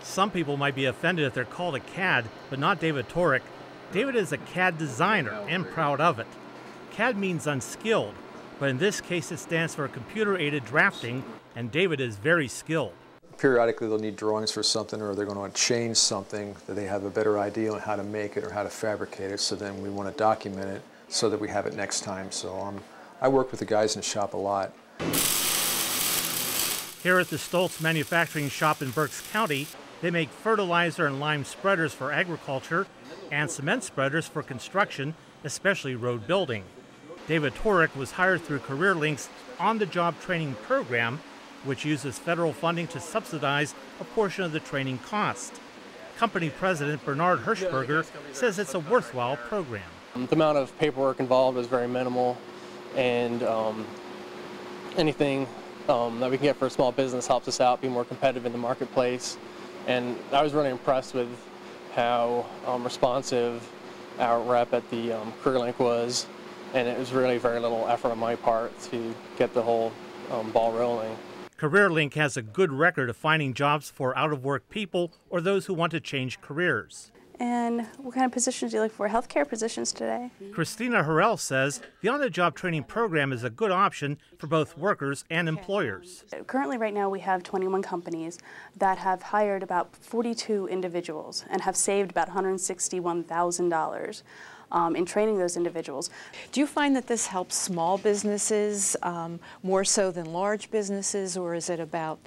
Some people might be offended if they're called a CAD, but not David Torek. David is a CAD designer and proud of it. CAD means unskilled, but in this case it stands for computer-aided drafting, and David is very skilled. Periodically they'll need drawings for something, or they're going to change something that they have a better idea on how to make it or how to fabricate it, so then we want to document it so that we have it next time. So I work with the guys in the shop a lot. Here at the Stoltz manufacturing shop in Berks County, they make fertilizer and lime spreaders for agriculture and cement spreaders for construction, especially road building. David Torek was hired through CareerLink's on-the-job training program, which uses federal funding to subsidize a portion of the training cost. Company president Bernard Hirschberger says it's a worthwhile program. The amount of paperwork involved is very minimal, and anything that we can get for a small business helps us out, be more competitive in the marketplace. And I was really impressed with how responsive our rep at the CareerLink was, and it was really very little effort on my part to get the whole ball rolling. CareerLink has a good record of finding jobs for out-of-work people or those who want to change careers. And what kind of positions do you look for? Healthcare positions today. Kristina Harrell says the on-the-job training program is a good option for both workers and employers. Currently right now we have 21 companies that have hired about 42 individuals and have saved about $161,000 in training those individuals. Do you find that this helps small businesses more so than large businesses, or is it about,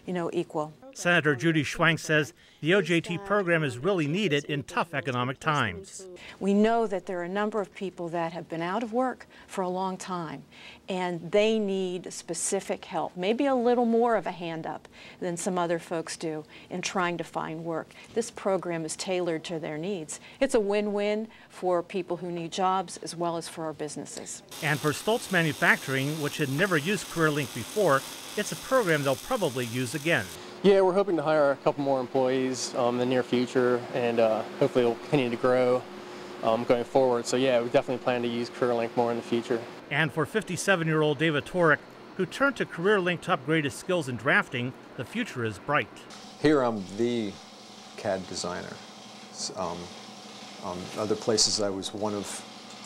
equal? Senator Judy Schwank says the OJT program is really needed in tough economic times. We know that there are a number of people that have been out of work for a long time, and they need specific help, maybe a little more of a hand up than some other folks do in trying to find work. This program is tailored to their needs. It's a win-win for people who need jobs as well as for our businesses. And for Stoltz Manufacturing, which had never used CareerLink before, it's a program they'll probably use again. Yeah, we're hoping to hire a couple more employees in the near future, and hopefully it'll continue to grow going forward. So yeah, we definitely plan to use CareerLink more in the future. And for 57-year-old David Torek, who turned to CareerLink to upgrade his skills in drafting, the future is bright. Here I'm the CAD designer. Other places I was one of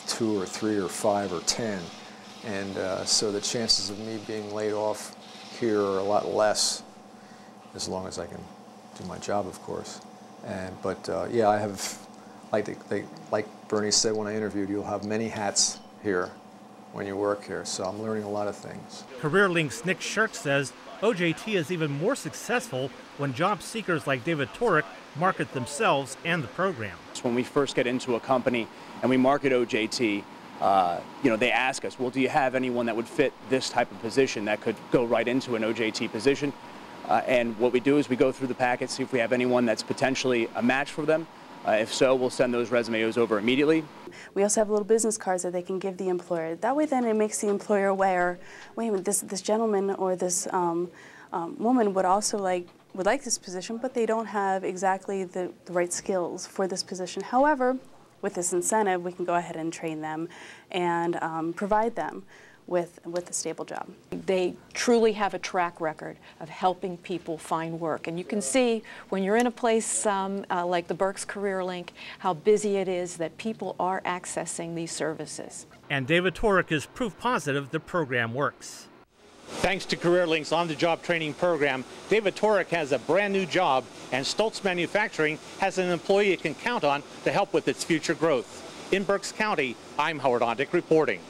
2 or 3 or 5 or 10, and so the chances of me being laid off here are a lot less, as long as I can do my job, of course. But yeah, I have, like Bernie said when I interviewed, you'll have many hats here when you work here, so I'm learning a lot of things. CareerLink's Nick Shirk says OJT is even more successful when job seekers like David Torek market themselves and the program. When we first get into a company and we market OJT, they ask us, well, do you have anyone that would fit this type of position that could go right into an OJT position? And what we do is we go through the packet, see if we have anyone that's potentially a match for them. If so, we'll send those resumes over immediately. We also have little business cards that they can give the employer. That way then it makes the employer aware, wait a minute, this gentleman or this woman would also would like this position, but they don't have exactly the right skills for this position. However, with this incentive, we can go ahead and train them and provide them with a stable job. They truly have a track record of helping people find work. And you can see when you're in a place like the Berks CareerLink, how busy it is that people are accessing these services. And David Torek is proof positive the program works. Thanks to CareerLink's on-the-job training program, David Torek has a brand new job, and Stoltz Manufacturing has an employee it can count on to help with its future growth. In Berks County, I'm Howard Ondick reporting.